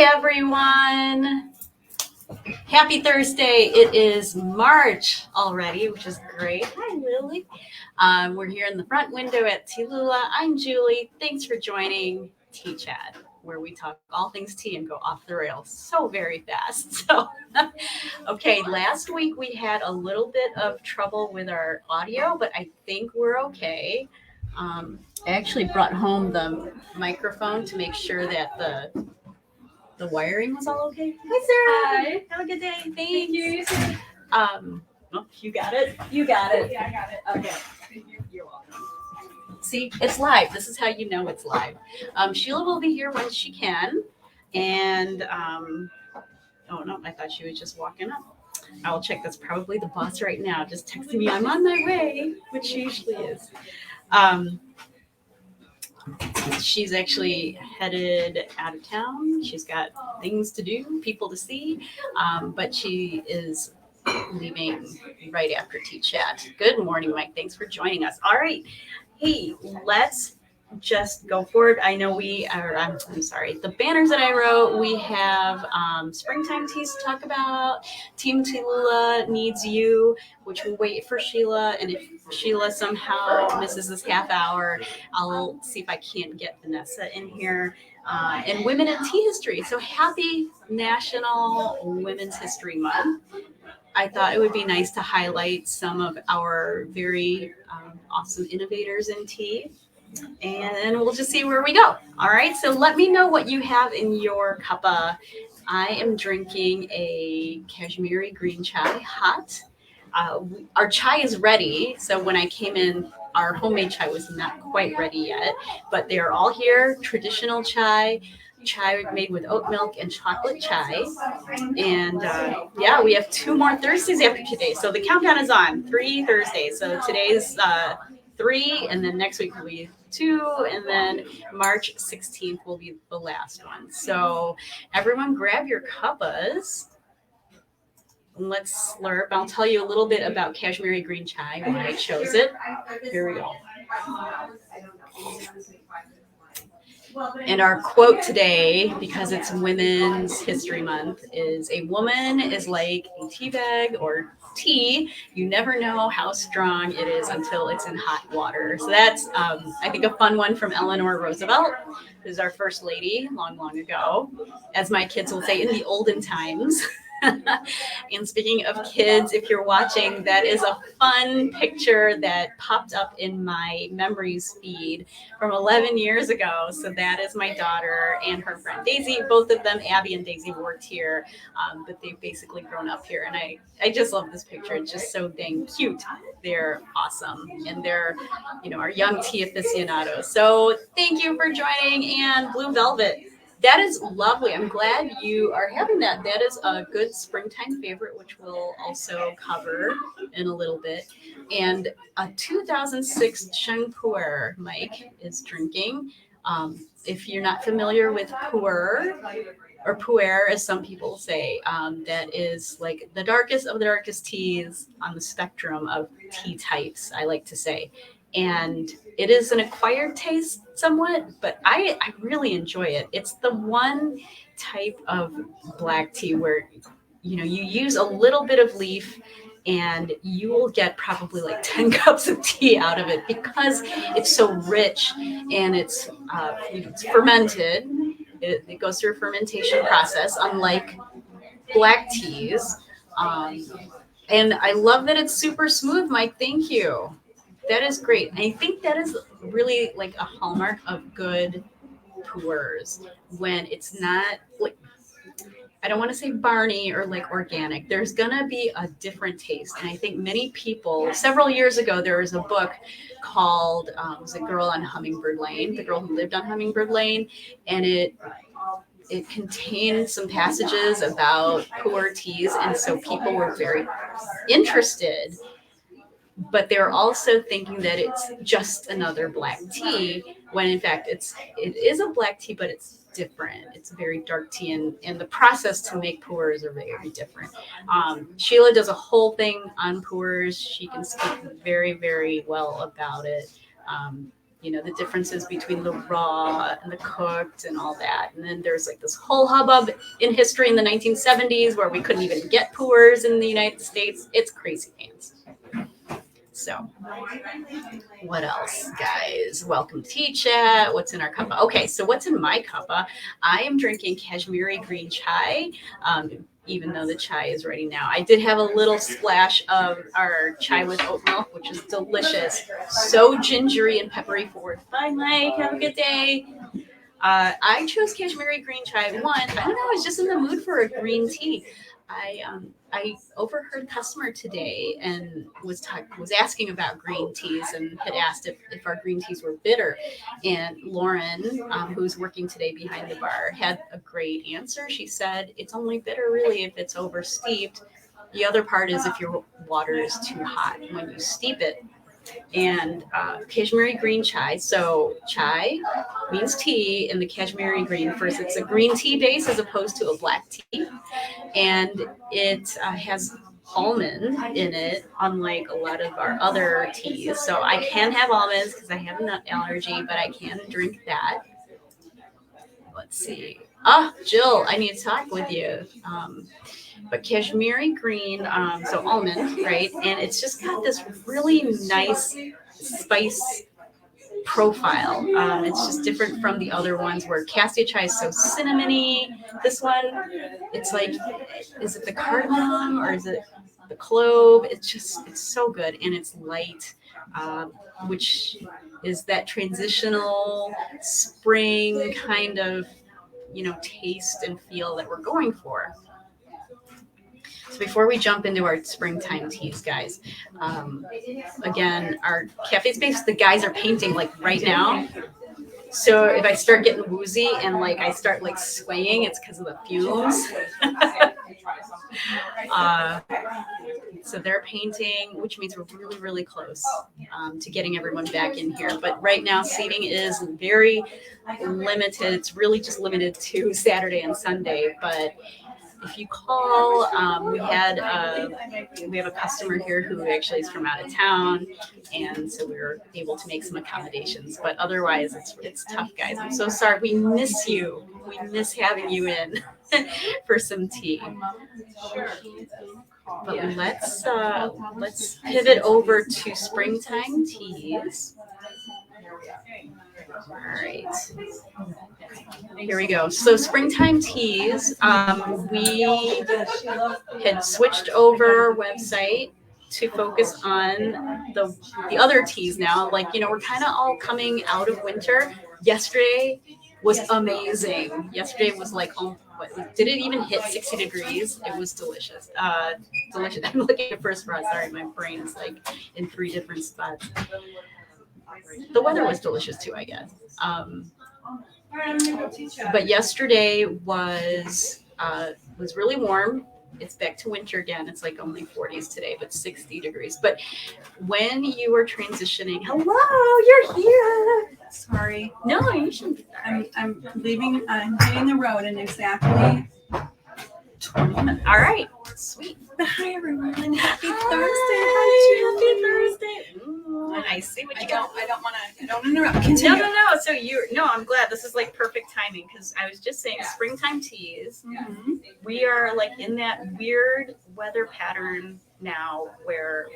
Hi, everyone. Happy Thursday. It is March already, which is great. Hi, Lily. We're here in the front window at TeaLula. I'm Julie. Thanks for joining Tea Chat, where we talk all things tea and go off the rails so very fast. So, okay, last week we had a little bit of trouble with our audio, but I think we're okay. I actually brought home the microphone to make sure that the wiring was all okay. Hi, Sarah. Hi. Have a good day. Thanks. Thank you. You got it. You got it. Yeah, I got it. Okay. Thank you. You're welcome. See, it's live. This is how you know it's live. Sheila will be here when she can, and oh no, I thought she was just walking up. I'll check. That's probably the boss right now, just texting me. I'm on my way, which she usually is. She's actually headed out of town. She's got things to do, people to see, but she is leaving right after Tea Chat. Good morning, Mike. Thanks for joining us. All right. Hey, let's just go forward. I know I'm sorry, the banners that I wrote, we have springtime teas to talk about. Team TeaLula needs you, which will wait for Sheila. And if Sheila somehow misses this half hour, I'll see if I can't get Vanessa in here. And Women in Tea History. So happy National Women's History Month. I thought it would be nice to highlight some of our very awesome innovators in tea. And we'll just see where we go. All right. So let me know what you have in your cuppa. I am drinking a Kashmiri green chai hot. Our chai is ready. So when I came in, our homemade chai was not quite ready yet, but they are all here. Traditional chai made with oat milk and chocolate chai. And yeah, we have 2 more Thursdays after today. So the countdown is on 3 Thursdays. So today's 3, and then next week will be 2, and then March 16th will be the last one. So everyone grab your cuppas. Let's slurp. I'll tell you a little bit about Kashmiri green chai, why I chose it. Here we go. And our quote today, because it's Women's History Month, is a woman is like a tea bag or tea. You never know how strong it is until it's in hot water. So that's, I think, a fun one from Eleanor Roosevelt, who's our first lady long, long ago. As my kids will say, in the olden times. And speaking of kids, if you're watching, that is a fun picture that popped up in my memories feed from 11 years ago. So that is my daughter and her friend Daisy. Both of them, Abby and Daisy, worked here, but they've basically grown up here. And I just love this picture. It's just so dang cute. They're awesome. And they're, our young tea aficionados. So thank you for joining. And Blue Velvet. That is lovely. I'm glad you are having that. That is a good springtime favorite, which we'll also cover in a little bit. And a 2006 Sheng Pu'er Mike is drinking. If you're not familiar with pu'er, or pu'er, as some people say, that is like the darkest of the darkest teas on the spectrum of tea types, I like to say. And it is an acquired taste somewhat, but I really enjoy it. It's the one type of black tea where, you use a little bit of leaf and you will get probably like 10 cups of tea out of it because it's so rich and it's fermented. It goes through a fermentation process, unlike black teas. And I love that it's super smooth, Mike. Thank you. That is great. I think that is really like a hallmark of good pu'ers when it's not like, I don't want to say Barney or like organic. There's going to be a different taste. And I think many people, several years ago, there was a book called, was a girl on Hummingbird Lane, the girl who lived on Hummingbird Lane. And it contained some passages about pu'er teas. And so people were very interested. But they're also thinking that it's just another black tea, when in fact it is a black tea, but it's different. It's a very dark tea, and the process to make pu'ers are very different. Sheila does a whole thing on pu'ers. She can speak very, very well about it. you know, the differences between the raw and the cooked and all that. And then there's like this whole hubbub in history in the 1970s where we couldn't even get pours in the United States. It's crazy pants. So what else, guys? Welcome to Tea Chat. What's in our cuppa? Okay, so what's in my cuppa? I am drinking Kashmiri green chai. Even though the chai is ready now. I did have a little splash of our chai with oat milk, which is delicious. So gingery and peppery forward. Bye, Mike. Have a good day. I chose Kashmiri green chai. One, I don't know, I was just in the mood for a green tea. I overheard a customer today and was asking about green teas and had asked if our green teas were bitter. And Lauren, who's working today behind the bar, had a great answer. She said, it's only bitter really if it's over steeped. The other part is if your water is too hot when you steep it. And Kashmiri green chai. So chai means tea, and the Kashmiri green, first it's a green tea base as opposed to a black tea. And it has almond in it, unlike a lot of our other teas. So I can have almonds because I have a nut allergy, but I can drink that. Let's see. Jill, I need to talk with you. But Kashmiri green, so almond, right? And it's just got this really nice spice profile. It's just different from the other ones where cassia chai is so cinnamony. This one, it's like, is it the cardamom or is it the clove? It's so good, and it's light, which is that transitional spring kind of, you know, taste and feel that we're going for. So before we jump into our springtime teas, guys, again, our cafe space, the guys are painting like right now. So if I start getting woozy and like I start like swaying, it's because of the fumes. So they're painting, which means we're really, really close to getting everyone back in here. But right now, seating is very limited. It's really just limited to Saturday and Sunday. But if you call, we have a customer here who actually is from out of town, and so we were able to make some accommodations. But otherwise, it's tough, guys. I'm so sorry. We miss you. We miss having you in for some tea. But let's pivot over to springtime teas. All right. Here we go. So springtime teas, we had switched over our website to focus on the other teas now. Like, you know, we're kind of all coming out of winter. Yesterday was amazing. Yesterday was like, did it even hit 60 degrees? It was delicious. Delicious. I'm looking at first spot. Sorry, my brain is like in 3 different spots. The weather was delicious too, I guess. But yesterday was really warm. It's back to winter again. It's like only 40s today, but 60 degrees. But when you are transitioning, hello, you're here. Sorry. No, you shouldn't be sorry. I'm leaving. I'm hitting the road in exactly 20 minutes. All right. Sweet. Hi, everyone. Happy Hi, Thursday. Happy Thursday. Ooh, I see what you I got. don't want to. I don't interrupt. Continue. No. So I'm glad this is like perfect timing because I was just saying springtime teas. Mm-hmm. We are like in that weird weather pattern now where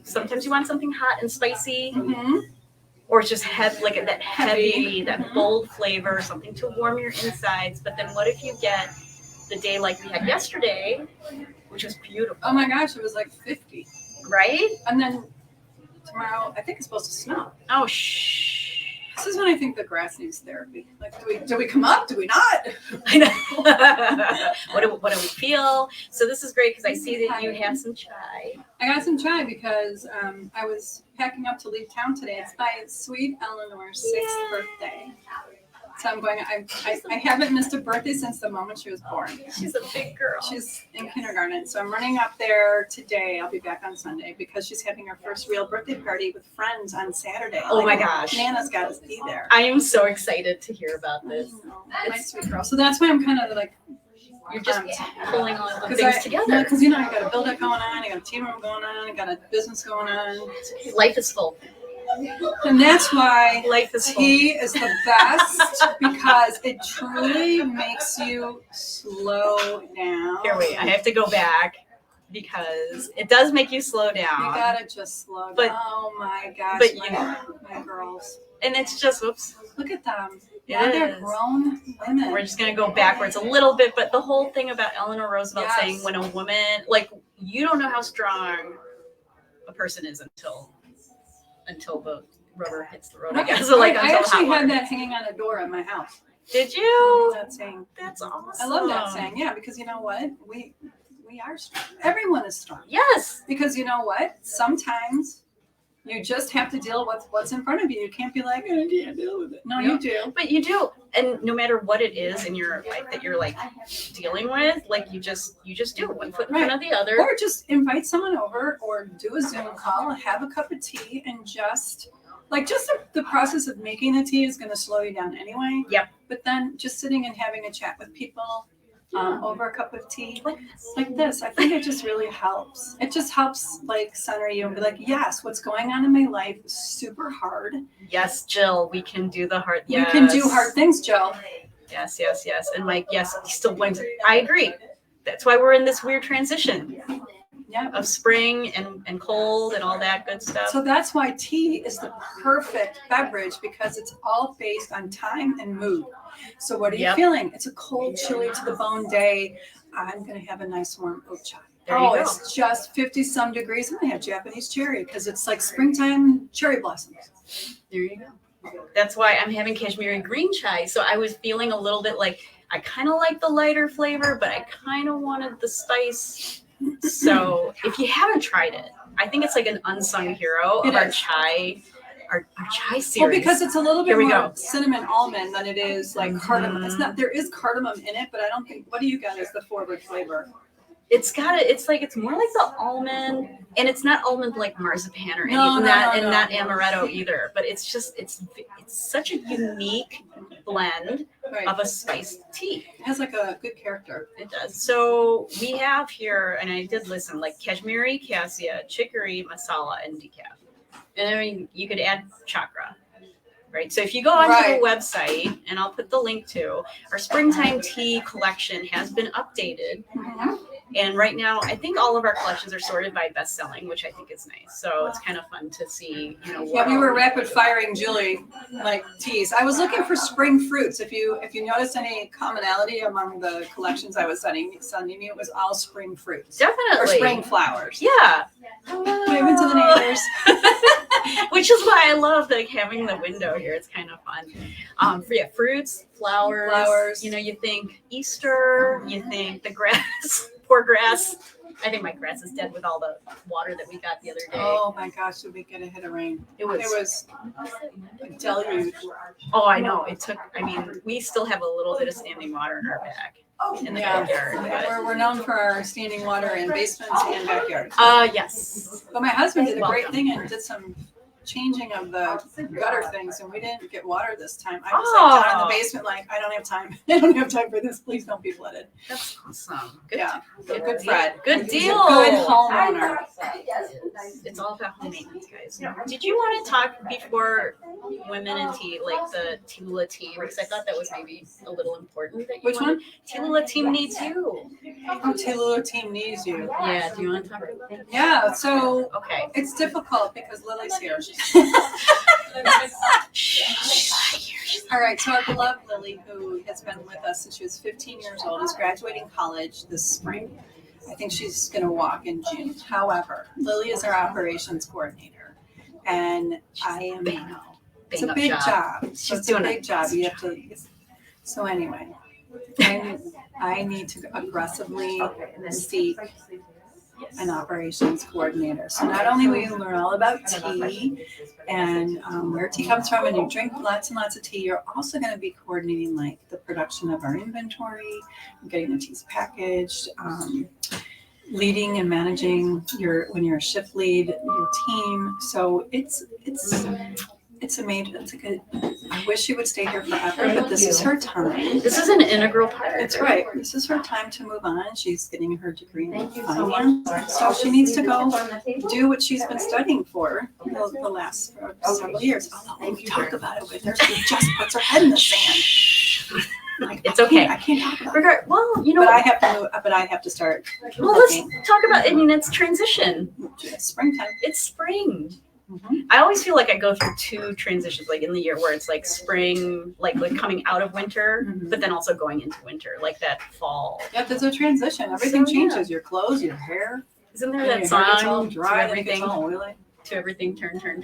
sometimes you want something hot and spicy. Mm-hmm. Or just have like that heavy, that bold flavor, something to warm your insides. But then what if you get the day like we had yesterday, which was beautiful. Oh my gosh, it was like 50. Right? And then tomorrow, I think it's supposed to snow. Oh, shh. This is when I think the grass needs therapy. Like, do we come up? Do we not? I know. What do we feel? So this is great because I see that you have some chai. I got some chai because I was packing up to leave town today. It's my sweet Eleanor's 6th birthday. So I'm going, I haven't missed a birthday since the moment she was born. She's a big girl. She's in kindergarten. So I'm running up there today. I'll be back on Sunday because she's having her first real birthday party with friends on Saturday. Oh my gosh. Nana's got to be there. I am so excited to hear about this. My sweet girl. So that's why I'm kind of like, you're just pulling all the things together. Because, I got a build-up going on. I got a team room going on. I got a business going on. Life is full. And that's why Life is tea is the best because it truly makes you slow down. Here, wait, I have to go back because it does make you slow down. You gotta just slow But- down. Oh my gosh, but my girls. And it's just, oops. Look at them. It Now they're is. grown women. We're just going to go backwards a little bit, but the whole thing about Eleanor Roosevelt Yes. saying when a woman, like, you don't know how strong a person is until the rubber hits the road, I guess. So, like, I until actually hot water. had that hanging on a door at my house. Did you? That saying. That's awesome. I love that saying. Yeah, because you know what? We are strong. Everyone is strong. Yes. Because you know what? Sometimes you just have to deal with what's in front of you. You can't be like, I can't deal with it. No, Yeah. you do. But you do. And no matter what it is in your life that you're like dealing with, like you just do one foot in front of the other. Or just invite someone over or do a Zoom call, have a cup of tea, and just the process of making the tea is going to slow you down anyway. Yep. But then just sitting and having a chat with people over a cup of tea like this, I think it just really helps. It just helps like center you and be like, yes, what's going on in my life is super hard. Yes, Jill, we can do the hard. Yes. You can do hard things, Jill. Yes. And Mike, yes, he still wins. I agree. That's why we're in this weird transition Yeah. of spring and cold and all that good stuff. So that's why tea is the perfect beverage because it's all based on time and mood. So what are you feeling? It's a cold, chilly to the bone day. I'm going to have a nice warm oat chai. There you go. It's just 50 some degrees. I'm going to have Japanese cherry because it's like springtime cherry blossoms. There you go. That's why I'm having Kashmiri green chai. So I was feeling a little bit like I kind of like the lighter flavor, but I kind of wanted the spice. So if you haven't tried it, I think it's like an unsung hero of our chai series. Well, because it's a little bit Here we more go. cinnamon almond than it is like cardamom. It's not. There is cardamom in it, but I don't think. What do you got as the forward flavor? It's more like the almond, and it's not almond like marzipan or No, anything, no. not amaretto either. But it's such a unique blend Right. of a spiced tea. It has like a good character. It does. So we have here, and I did listen, like Kashmiri, cassia, chicory, masala, and decaf. And I mean, you could add chakra, right? So if you go onto the website, and I'll put the link to, our springtime tea collection has been updated. Mm-hmm. And right now, I think all of our collections are sorted by best selling, which I think is nice. So it's kind of fun to see, Yeah, we were rapid firing Julie like teas. I was looking for spring fruits. If you notice any commonality among the collections I was sending you, it was all spring fruits. Definitely. Or spring flowers. Yeah. Waving to the neighbors. Which is why I love like having the window here. It's kind of fun. Fruits, flowers. You think Easter, you think the grass, poor grass. I think my grass is dead with all the water that we got the other day. Oh my gosh, did we get a hit of rain? It was a deluge. Oh, I know. We still have a little bit of standing water in our back. In the backyard. But... We're known for our standing water in basements and backyards. Yes. But my husband did a great thing and did some changing of the gutter things, and we didn't get water this time. I was like down in the basement, like, I don't have time. I don't have time for this. Please don't be flooded. That's awesome. Good. Yeah. Good Fred. Good deal. Good homeowner. It's all about home maintenance, guys. Did you want to talk before women in tea, like the TeaLula team? Because I thought that was maybe a little important. Which one? TeaLula team needs you. Oh, TeaLula team needs you. Yeah. Do you want to talk about that? Yeah. So okay. It's difficult because Lily's here. All right, so our beloved Lily, who has been with us since she was 15 years old, is graduating college this spring. I think she's going to walk in June. However, Lily is our operations coordinator, and I am. It's a big job. She's doing a big job. You have to. So anyway, I need to aggressively seek an operations coordinator. So not only will you learn all about tea and where tea comes from, and you drink lots and lots of tea, you're also going to be coordinating like the production of our inventory, getting the teas packaged, leading and managing when you're a shift lead, your team. So it's a I wish she would stay here forever, but this is her time. This is an integral part. That's right. This is her time to move on. She's getting her degree in finance, so she needs to go do what she's been studying for the last several years. Although we talk about it with her, she just puts her head in the sand. It's okay. I can't talk about it. Well, you know, but I have to move. But I have to start. Well, let's talk about. I mean, it's transition. It's springtime. It's spring. Mm-hmm. I always feel like I go through two transitions, like in the year, where it's like spring, like coming out of winter, but then also going into winter, like that fall. Yeah, there's a transition. Everything changes. Your clothes, your hair. Isn't there that song? It's all dry. Everything. To everything, turn. Turn.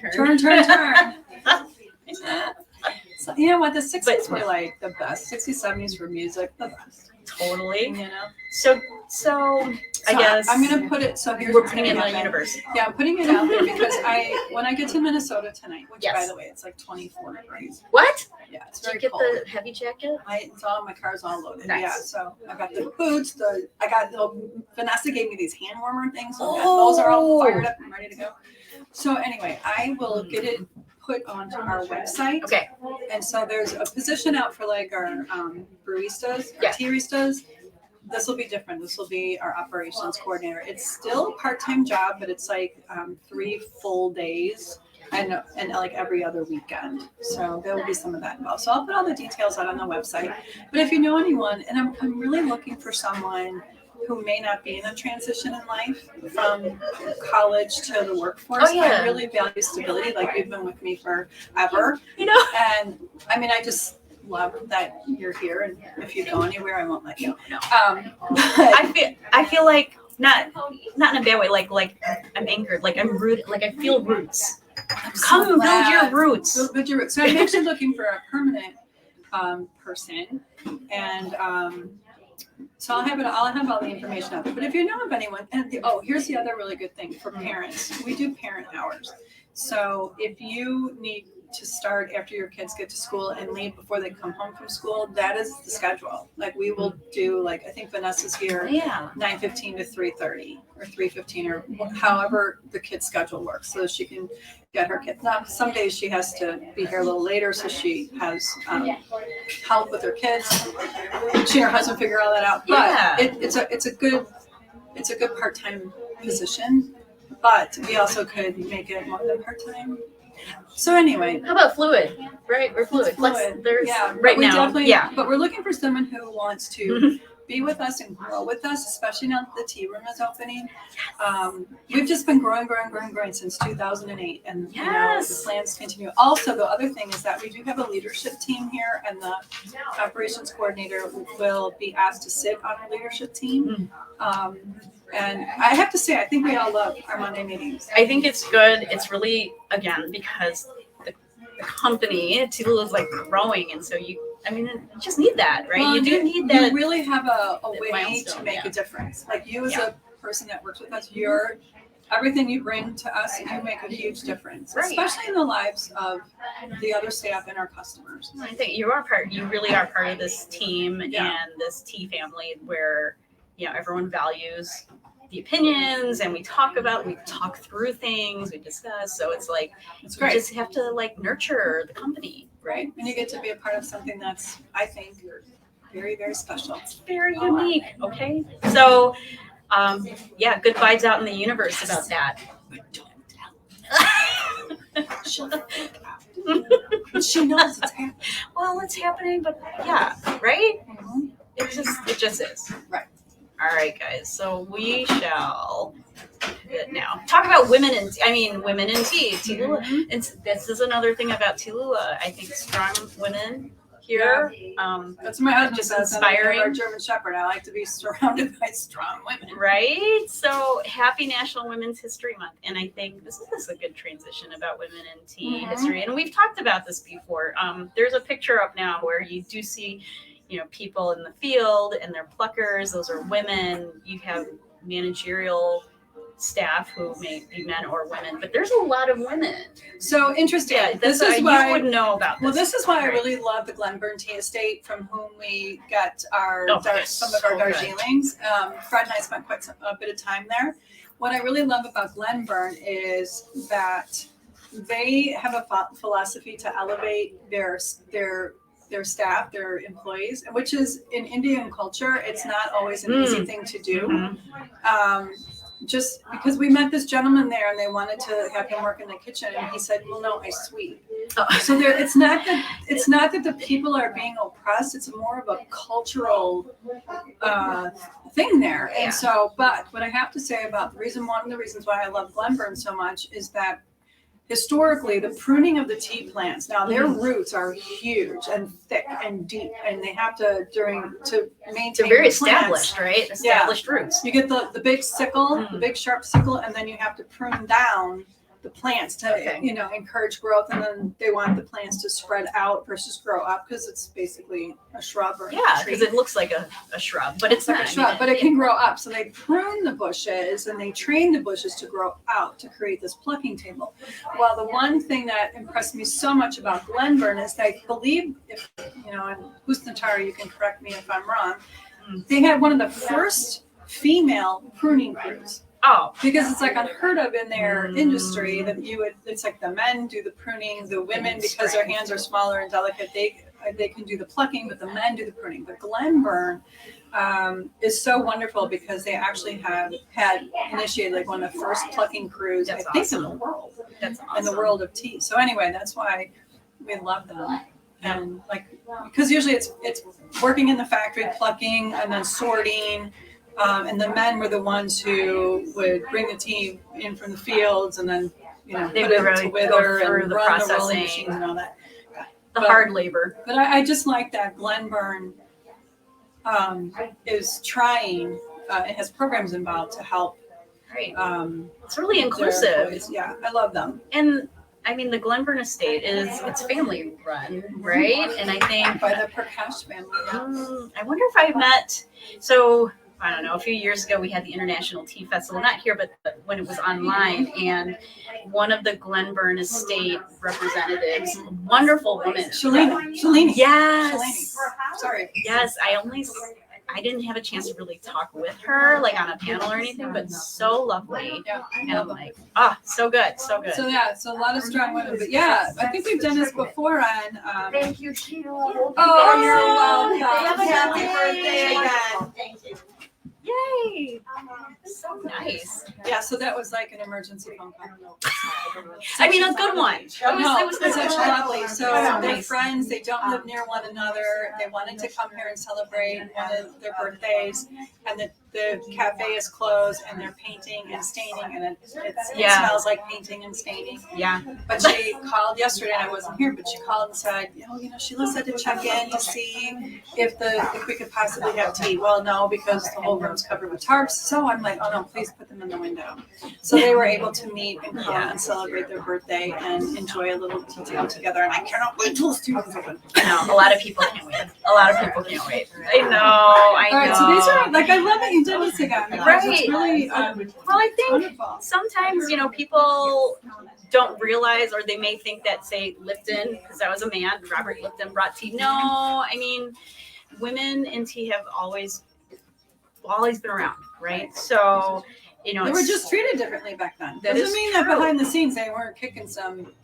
So, you know what? The 60s were like the best. 60s, 70s for music, the best. Totally. You know. So I guess I'm gonna put it. So here's we're putting it in the universe. Yeah, I'm putting it out there because when I get to Minnesota tonight, which by the way, it's like 24 degrees. What? Yeah, it's Did very you get cold. the heavy jacket? My car's all loaded. Nice. Yeah, so I got the boots. Vanessa gave me these hand warmer things. So those are all fired up and ready to go. So anyway, I will get it put onto our website. Okay. And so there's a position out for like our baristas, or tearistas. This will be different. This will be our operations coordinator. It's still a part-time job, but it's like 3 full days and like every other weekend. So there will be some of that involved. So I'll put all the details out on the website. But if you know anyone, and I'm really looking for someone who may not be in a transition in life from college to the workforce. Oh, yeah. I really value stability. Like you've been with me forever. You know? And I mean, I just love that you're here. And if you go anywhere, I won't let you. No. I feel like not in a bad way. Like I'm anchored. Like I'm rooted. Like I feel roots. Come build your roots. Build your roots. So I'm actually looking for a permanent person, and so I'll have all the information out there. But if you know of anyone, and here's the other really good thing for parents. We do parent hours. So if you need to start after your kids get to school and leave before they come home from school, that is the schedule. Like we will do, like I think Vanessa's here 9:15 to 3:30 or 3:15 or however the kid's schedule works, so she can get her kids. Now some days she has to be here a little later, so she has help with her kids. She and her husband figure all that out. But it's a good part-time position. But we also could make it more than part-time. So anyway, how about fluid? Right, we're fluid. There's right now. But we're looking for someone who wants to be with us and grow with us, especially now that the tea room is opening. We've just been growing since 2008, and the plans continue. Also, the other thing is that we do have a leadership team here, and the operations coordinator will be asked to sit on our leadership team. And I have to say, I think we all love our Monday meetings. I think it's good. It's really, again, because the company, TeaLula, is like growing. And so you just need that, right? Well, you do need that. You really have a way to make a difference. Like you as a person that works with us, everything you bring to us, you make a huge difference, especially in the lives of the other staff and our customers. I think you really are part of this team and this tea family where, everyone values the opinions, and we talk through things, we discuss. So it's like, it's great. You just have to nurture the company. Right. And you get to be a part of something that's, I think, very, very special. It's very unique. Okay. So, good vibes out in the universe about that. But don't tell. She'll freak out. She knows it's happening. Well, it's happening, but right? Mm-hmm. It just is. Right. All right, guys. So we shall now talk about women in tea. TeaLula. This is another thing about TeaLula. I think strong women here. That's what my husband just says. inspiring. Our German Shepherd. I like to be surrounded by strong women. Right. So happy National Women's History Month, and I think this is a good transition about women in tea history. And we've talked about this before. There's a picture up now where you do see, people in the field and they're pluckers. Those are women. You have managerial staff who may be men or women, but there's a lot of women. So interesting. Yeah, this is why you would know about this. Well, this is why I really love the Glenburn Tea Estate, from whom we got some of our Darjeelings. Fred and I spent quite a bit of time there. What I really love about Glenburn is that they have a philosophy to elevate their staff, their employees, which is in Indian culture, it's not always an easy thing to do. Just because we met this gentleman there and they wanted to have him work in the kitchen, and he said, well, no, I sweep. So it's not that the people are being oppressed, it's more of a cultural thing there. And so, but what I have to say about one of the reasons why I love Glenburn so much is that historically, the pruning of the tea plants, now their roots are huge and thick and deep, and they have to maintain. They're very established, right? Established roots. You get the big sickle, the big sharp sickle, and then you have to prune down the plants to encourage growth, and then they want the plants to spread out versus grow up because it's basically a shrub or because it looks like a shrub, but it's like not a shrub, but it can grow up. So they prune the bushes and they train the bushes to grow out to create this plucking table. Well, the one thing that impressed me so much about Glenburn is I believe, if and Husnatara, you can correct me if I'm wrong, they had one of the first female pruning crews. Oh, because it's like unheard of in their industry that it's like the men do the pruning, the women, because their hands are smaller and delicate, they can do the plucking, but the men do the pruning. But Glenburn is so wonderful because they actually had initiated like one of the first plucking crews, I think, in the world. That's awesome. In the world of tea. So anyway, that's why we love them. And because usually it's working in the factory, plucking, and then sorting. And the men were the ones who would bring the tea in from the fields and then, they put would it really to wither go through and the run the rolling processing, machines and all that. the hard labor. But I just like that Glenburn is trying, it has programs involved to help. Right. It's really inclusive. Yeah, I love them. And I mean, the Glenburn estate it's family run, right? And I think by the Prakash family. I wonder if I met. So I don't know. A few years ago, we had the International Tea Festival, not here, but when it was online, and one of the Glenburn estate representatives, wonderful woman, Shalini. Yes. Shalini. Sorry. Yes, I didn't have a chance to really talk with her, like on a panel or anything, but so lovely. Yeah. And I'm like, so good, so good. So yeah, it's a lot of strong women. But yeah, I think we've done this before on. Thank you, Sheila. Oh, you're welcome. Happy birthday again. Thank you. Yay! So nice. Yeah, so that was like an emergency phone call. I mean, a good one. It was such lovely. So they're nice. friends. They don't live near one another. They wanted to come here and celebrate one of their birthdays, and the cafe is closed, and they're painting and staining, and it smells like painting and staining. Yeah. But she called yesterday, and I wasn't here, but she called and said, Sheila said to check in to see if we could possibly have tea. Well, no, because the whole room's covered with tarps. So I'm like, oh no, please put them in the window. So they were able to meet and come and celebrate their birthday and enjoy a little tea time together. And I cannot wait till the students open. I know, a lot of people can't wait. I know. All right, so these are, I love that you did this again. Right. It's really, Well, I think wonderful. sometimes, people don't realize, or they may think that, say, Lipton, because that was a man, Robert Lipton brought tea. No, I mean, women in tea have always been around, right? So, they were just treated differently back then. That Doesn't is mean true. that behind the scenes they weren't kicking some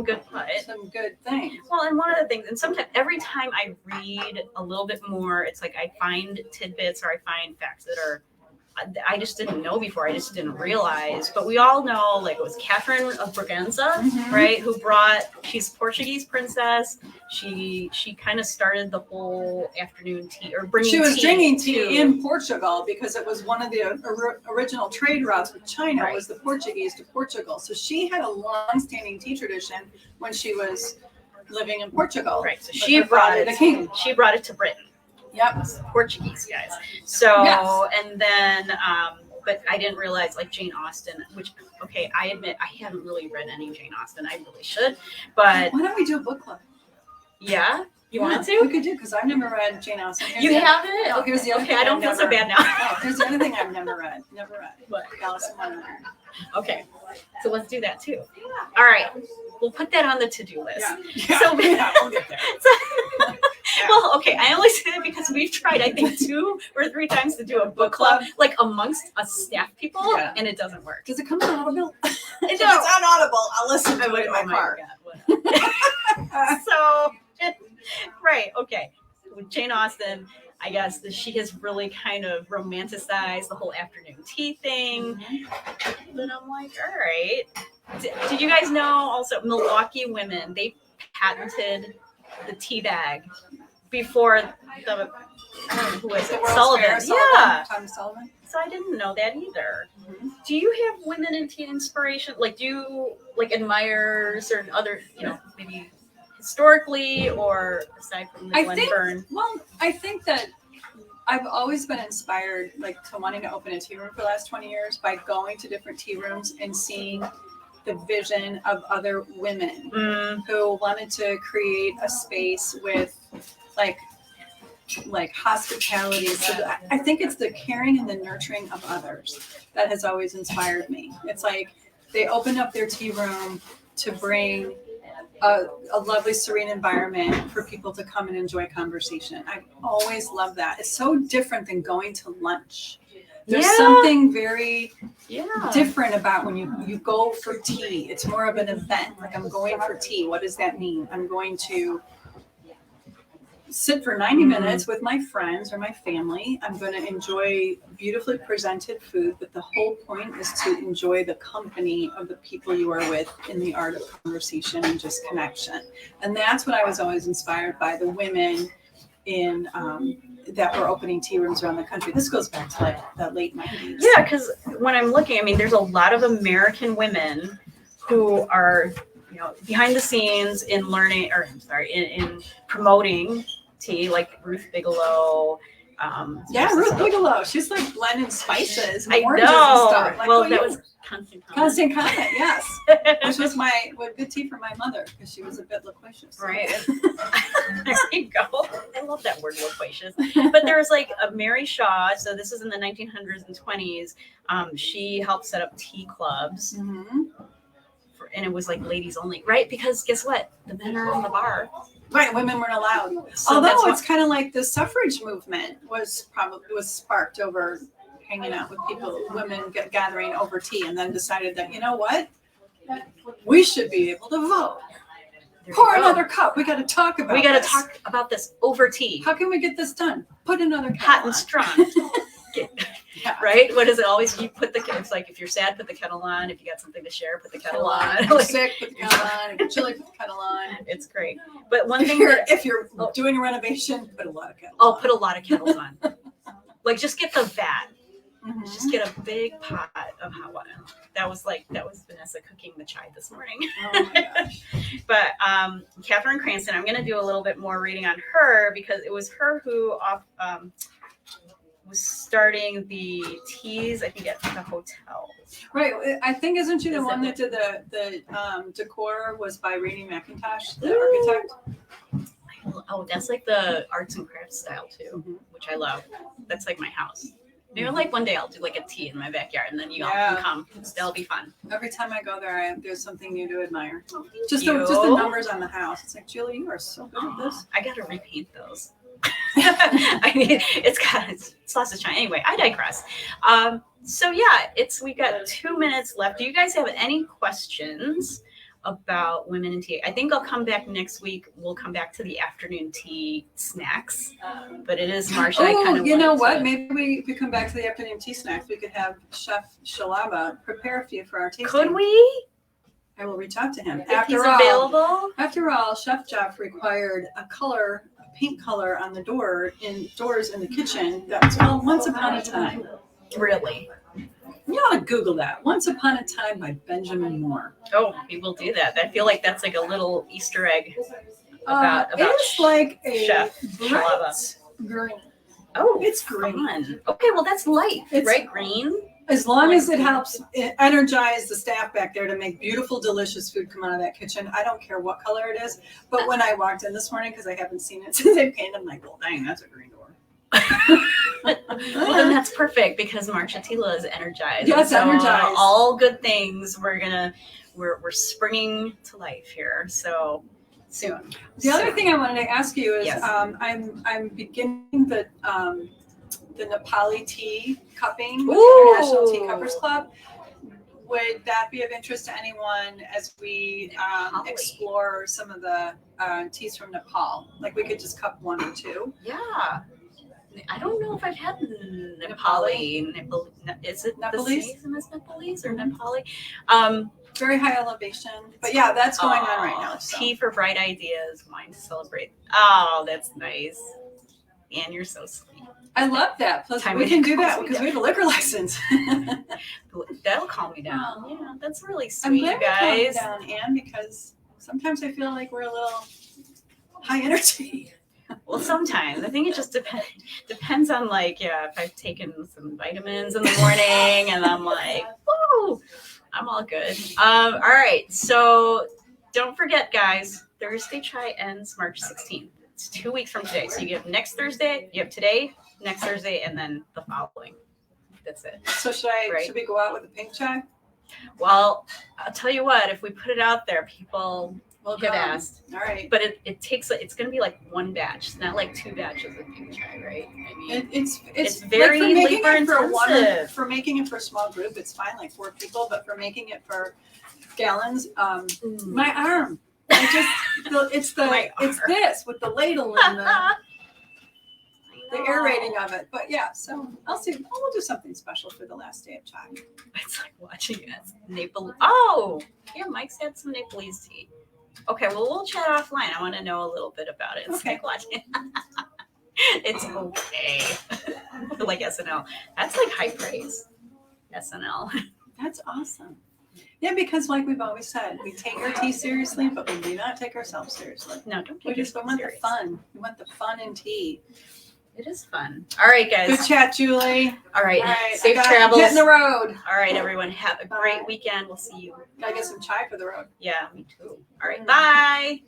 good butt. some good things. Well, and one of the things, and sometimes every time I read a little bit more, it's like I find tidbits or I find facts that are I just didn't know before. I just didn't realize. But we all know, it was Catherine of Braganza, right? She's Portuguese princess. She kind of started the whole afternoon tea, or bringing tea. She was drinking tea in Portugal because it was one of the original trade routes with China. Right. Was the Portuguese to Portugal. So she had a long-standing tea tradition when she was living in Portugal. Right. So she brought it. She brought it to Britain. Yep. Portuguese guys. So, yes. And then, but I didn't realize, Jane Austen, which, okay, I admit I haven't really read any Jane Austen. I really should, but. Why don't we do a book club? Yeah? You want We to? could do, because I've never read Jane Austen. You haven't? No, here's the other okay, thing I don't feel so bad now. No, here's the other thing I've never read. What? Alice in Wonderland. Okay, so let's do that too. All right, we'll put that on the to-do list. Yeah. So, yeah, we'll get there. Well, okay, I only say that because we've tried, I think, 2 or 3 times to do a book club, like amongst us staff people, and it doesn't work. Does it come on Audible? It If it's on Audible, I'll listen to would- it in my oh car. God, whatever. So, right, okay. With Jane Austen, I guess that she has really kind of romanticized the whole afternoon tea thing. Then I'm like, all right. Did you guys know also Milwaukee women, they patented the tea bag before the, I don't know, who was it? World's Sullivan. Fair, Yeah. Thomas Sullivan. So I didn't know that either. Do you have women in tea inspiration? Like, do you like admire certain other, maybe historically or aside from the Glenburn? I think that I've always been inspired, like, to wanting to open a tea room for the last 20 years by going to different tea rooms and seeing the vision of other women who wanted to create a space with, like hospitality. So I think it's the caring and the nurturing of others that has always inspired me. It's like they opened up their tea room to bring a lovely, serene environment for people to come and enjoy conversation. I've always loved that. It's so different than going to lunch. There's something very different about when you go for tea. It's more of an event. Like, I'm going for tea. What does that mean? I'm going to sit for 90 minutes with my friends or my family. I'm going to enjoy beautifully presented food, but the whole point is to enjoy the company of the people you are with in the art of conversation and just connection. And that's what I was always inspired by, the women in that were opening tea rooms around the country. This goes back to like the late 90s. Yeah, because when I'm looking, I mean, there's a lot of American women who are, behind the scenes in learning, or I'm sorry, in promoting tea, like Ruth Bigelow. Ruth Bigelow. She's like blending spices and I oranges and know. stuff. Like, Well, that was Constant Comment, yes. Which was good tea for my mother because she was a bit loquacious. Right. There you go. I love that word, loquacious. But there was like a Mary Shaw. So this is in the 1900s and 20s. She helped set up tea clubs. And it was like ladies only, right? Because guess what? The men are in the bar. Right, women weren't allowed. So although it's kind of like the suffrage movement was sparked over hanging out with people, women gathering over tea, and then decided that, you know what? We should be able to vote. Pour another cup. We got to talk about talk about this over tea. How can we get this done? Put another cup hot on. and strong. Right? What is it always? You put it's like if you're sad, put the kettle on. If you got something to share, put the kettle on. If you're sick, put the kettle on. If you're chilly, put the kettle on. It's great. But one If thing you're doing a renovation, put a lot of kettles on. Put a lot of kettles on. Like, just get the vat. Just get a big pot of hot water. That was Vanessa cooking the chai this morning. Oh my gosh. But Catherine Cranston, I'm going to do a little bit more reading on her because it was her who was starting the teas, I think, at the hotel. Right. I think, isn't she the one that did the decor was by Rainey McIntosh, the architect? Oh, that's like the arts and crafts style too, which I love. That's like my house. Maybe like one day I'll do like a tea in my backyard and then you all can come. That'll be fun. Every time I go there, there's something new to admire. Oh, Just the numbers on the house. It's like, Julie, you are so good at this. I got to repaint those. I mean, it's lots of shine. Anyway, I digress. So yeah, we got 2 minutes left. Do you guys have any questions about women in tea? I think I'll come back next week. We'll come back to the afternoon tea snacks, but it is March. You know what? Maybe we come back to the afternoon tea snacks. We could have Chef Sheila prepare a few for our tasting. Could we? I will reach out to him. If he's available. After all, Chef Jeff required a paint color on the doors in the kitchen. That was called Once Upon a Time. Really? You ought to Google that. Once Upon a Time by Benjamin Moore. Oh, we will do that. I feel like that's like a little Easter egg about it's like a Chef bright green. Oh, it's green. Fun. Okay, well that's light, right? Green. As long as it helps energize the staff back there to make beautiful, delicious food come out of that kitchen. I don't care what color it is. But when I walked in this morning, because I haven't seen it since they painted, I'm like, well, dang, that's a green door. Well, then that's perfect because Marcia TeaLula is energized. Yes, so, energized. All good things. We're springing to life here. So soon. The other thing I wanted to ask you is, Yes. I'm beginning the Nepali tea cupping with Ooh. the International Tea Cuppers Club. Would that be of interest to anyone as we Nepali. explore some of the teas from Nepal? Like we could just cup one or two. Yeah. I don't know if I've had Nepali. Is it Nepalese? the same as Nepalese or Nepali? Very high elevation. But yeah, that's going on right now. So. Tea for bright ideas, wine to celebrate. Oh, that's nice. And you're so sweet. I love that. Plus, Time we it can do that calms me because we have a liquor license. That'll calm me down. Oh. Yeah, that's really I'm sweet, glad you we calmed guys. down, Anne, because sometimes I feel like we're a little high energy. Well, sometimes I think it just depends on like, yeah, if I've taken some vitamins in the morning and I'm like, woo, I'm all good. All right, so don't forget, guys, Thursday Chai ends March 16th. It's 2 weeks from today. So you have next Thursday, you have today, next Thursday, and then the following. That's it. So should we go out with a pink chai? Well, I'll tell you what, if we put it out there, people will have asked. All right. But it takes, it's going to be like one batch. It's not like 2 batches of pink chai, right? I mean, It's very like for making labor it for intensive. for making it for a small group, it's fine, like 4 people. But for making it for gallons, my arm. It's this with the ladle and the aerating of it. But yeah, so I'll see. We'll do something special for the last day of chai. It's like watching us. Oh, here, Mike's had some Nepalese tea. Okay, well, we'll chat offline. I want to know a little bit about it. It's Okay. like watching. It's okay. Like SNL. That's like high praise. SNL. That's awesome. Yeah, because like we've always said, we take our tea seriously, but we do not take ourselves seriously. No, don't We take just it want serious. the fun. We want the fun in tea. It is fun. All right, Good guys. chat, Julie. All right. All right, Safe I gotta travels. Get in the road. All right, everyone. Have a great Bye. weekend. We'll see you. Gotta get some chai for the road. Yeah, me too. All right. Bye.